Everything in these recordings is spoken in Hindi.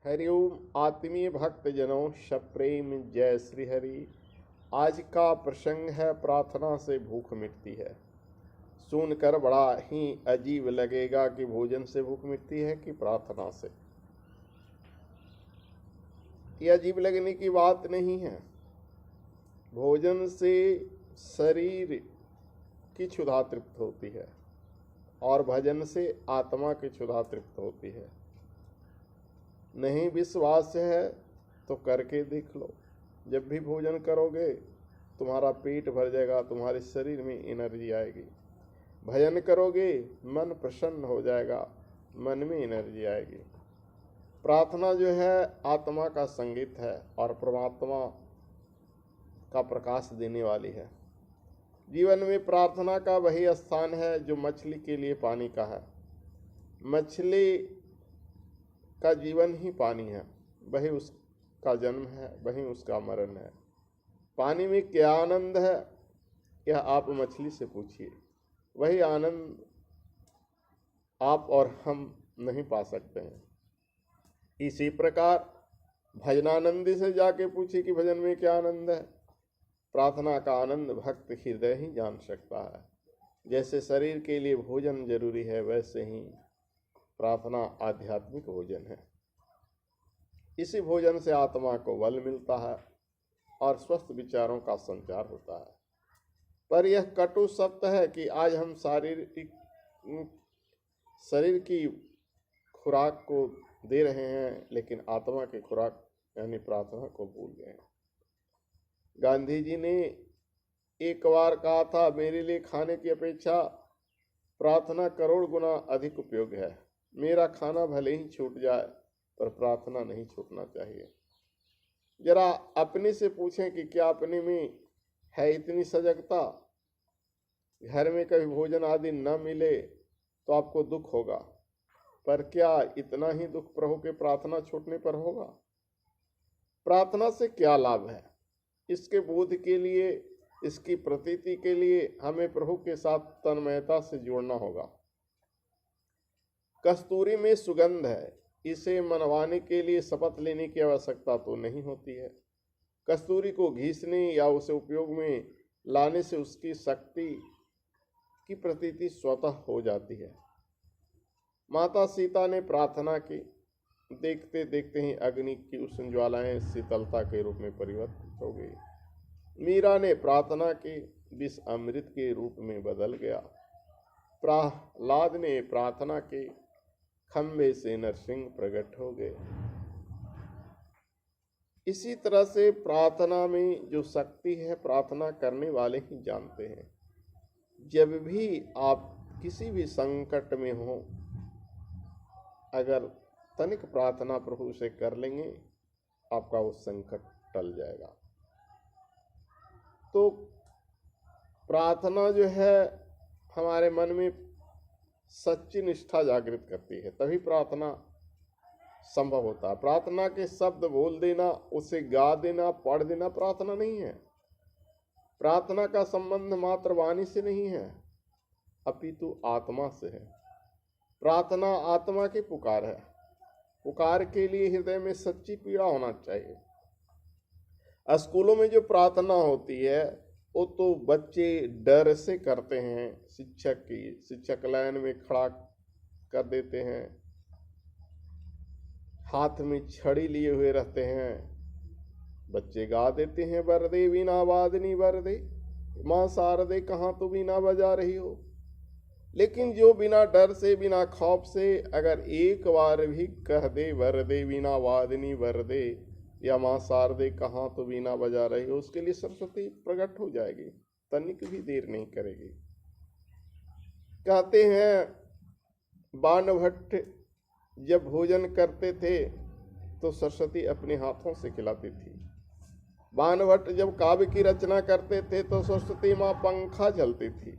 हरिओम आत्मीय भक्त जनों सप्रेम जय श्री हरि। आज का प्रसंग है प्रार्थना से भूख मिटती है। सुनकर बड़ा ही अजीब लगेगा कि भोजन से भूख मिटती है कि प्रार्थना से। ये अजीब लगने की बात नहीं है। भोजन से शरीर की क्षुधा तृप्त होती है और भजन से आत्मा की क्षुधा तृप्त होती है। नहीं विश्वास है तो करके देख लो। जब भी भोजन करोगे तुम्हारा पेट भर जाएगा, तुम्हारे शरीर में एनर्जी आएगी। भजन करोगे मन प्रसन्न हो जाएगा, मन में एनर्जी आएगी। प्रार्थना जो है आत्मा का संगीत है और परमात्मा का प्रकाश देने वाली है। जीवन में प्रार्थना का वही स्थान है जो मछली के लिए पानी का है। मछली का जीवन ही पानी है, वही उसका जन्म है, वही उसका मरण है। पानी में क्या आनंद है यह आप मछली से पूछिए। वही आनंद आप और हम नहीं पा सकते हैं। इसी प्रकार भजनानंदी से जाके पूछिए कि भजन में क्या आनंद है। प्रार्थना का आनंद भक्त हृदय ही जान सकता है। जैसे शरीर के लिए भोजन जरूरी है, वैसे ही प्रार्थना आध्यात्मिक भोजन है। इसी भोजन से आत्मा को बल मिलता है और स्वस्थ विचारों का संचार होता है। पर यह कटु सत्य है कि आज हम शरीर की खुराक को दे रहे हैं, लेकिन आत्मा की खुराक यानी प्रार्थना को भूल गए हैं। गांधी जी ने एक बार कहा था, मेरे लिए खाने की अपेक्षा प्रार्थना करोड़ गुना अधिक उपयोग है। मेरा खाना भले ही छूट जाए पर प्रार्थना नहीं छूटना चाहिए। जरा अपने से पूछें कि क्या अपने में है इतनी सजगता। घर में कभी भोजन आदि न मिले तो आपको दुख होगा, पर क्या इतना ही दुख प्रभु के प्रार्थना छूटने पर होगा। प्रार्थना से क्या लाभ है, इसके बोध के लिए, इसकी प्रतीति के लिए हमें प्रभु के साथ तन्मयता से जोड़ना होगा। कस्तूरी में सुगंध है, इसे मनवाने के लिए शपथ लेने की आवश्यकता तो नहीं होती है। कस्तूरी को घिसने या उसे उपयोग में लाने से उसकी शक्ति की प्रतीति स्वतः हो जाती है। माता सीता ने प्रार्थना की, देखते देखते ही अग्नि की उष्ण ज्वालाएं शीतलता के रूप में परिवर्तित हो गई। मीरा ने प्रार्थना की, विष अमृत के रूप में बदल गया। प्रहलाद ने प्रार्थना की, खंबे से नरसिंह प्रकट हो गए। इसी तरह से प्रार्थना में जो शक्ति है प्रार्थना करने वाले ही जानते हैं। जब भी आप किसी भी संकट में हो, अगर तनिक प्रार्थना प्रभु से कर लेंगे आपका वो संकट टल जाएगा। तो प्रार्थना जो है हमारे मन में सच्ची निष्ठा जागृत करती है, तभी प्रार्थना संभव होता है। प्रार्थना के शब्द बोल देना, उसे गा देना, पढ़ देना प्रार्थना नहीं है। प्रार्थना का संबंध मात्र वाणी से नहीं है, अपितु आत्मा से है। प्रार्थना आत्मा की पुकार है। पुकार के लिए हृदय में सच्ची पीड़ा होना चाहिए। स्कूलों में जो प्रार्थना होती है वो तो बच्चे डर से करते हैं। शिक्षक लाइन में खड़ा कर देते हैं, हाथ में छड़ी लिए हुए रहते हैं। बच्चे गा देते हैं, वरदे वीणा वादनी वरदे, माँ शारदे कहाँ तू वीणा बजा रही हो। लेकिन जो बिना डर से, बिना खौफ से अगर एक बार भी कह दे वरदे वीणा वादनी वरदे या माँ शारदे कहाँ तो वीणा बजा रही हो, उसके लिए सरस्वती प्रकट हो जाएगी, तनिक भी देर नहीं करेगी। कहते हैं बाणभट्ट जब भोजन करते थे तो सरस्वती अपने हाथों से खिलाती थी। बाणभट्ट जब काव्य की रचना करते थे तो सरस्वती माँ पंखा झलती थी।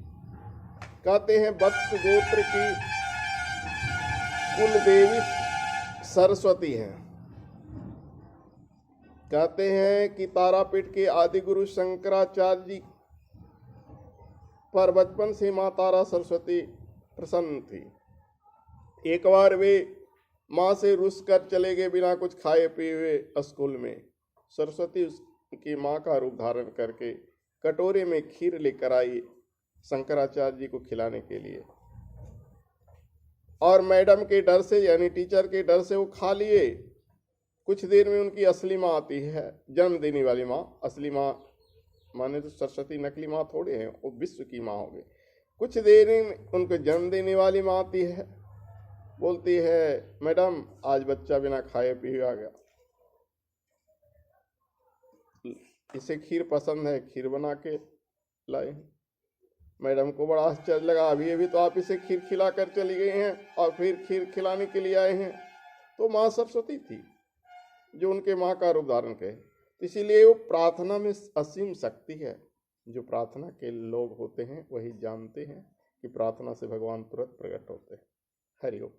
कहते हैं वत्स गोत्र की कुल देवी सरस्वती है। कहते हैं कि तारापीठ के आदि गुरु शंकराचार्य जी पर बचपन से माँ तारा सरस्वती प्रसन्न थी। एक बार वे माँ से रुस कर चले गए बिना कुछ खाए पिए हुए स्कूल में। सरस्वती उसकी माँ का रूप धारण करके कटोरे में खीर लेकर आई शंकराचार्य जी को खिलाने के लिए, और मैडम के डर से यानी टीचर के डर से वो खा लिए। कुछ देर में उनकी असली माँ आती है, जन्म देने वाली माँ। असली माँ माने तो सरस्वती नकली माँ थोड़े हैं, वो विश्व की माँ हो गई। कुछ देर में उनको जन्म देने वाली माँ आती है, बोलती है मैडम आज बच्चा बिना खाए पिए आ गया, इसे खीर पसंद है, खीर बना के लाए। मैडम को बड़ा आश्चर्य लगा, अभी अभी तो आप इसे खीर खिला कर चली गई हैं और फिर खीर खिलाने के लिए आए हैं। तो माँ सरस्वती थी जो उनके माँ का रूप धारण करे। इसीलिए वो प्रार्थना में असीम शक्ति है। जो प्रार्थना के लोग होते हैं वही जानते हैं कि प्रार्थना से भगवान तुरंत प्रकट होते हैं। हरि ओम।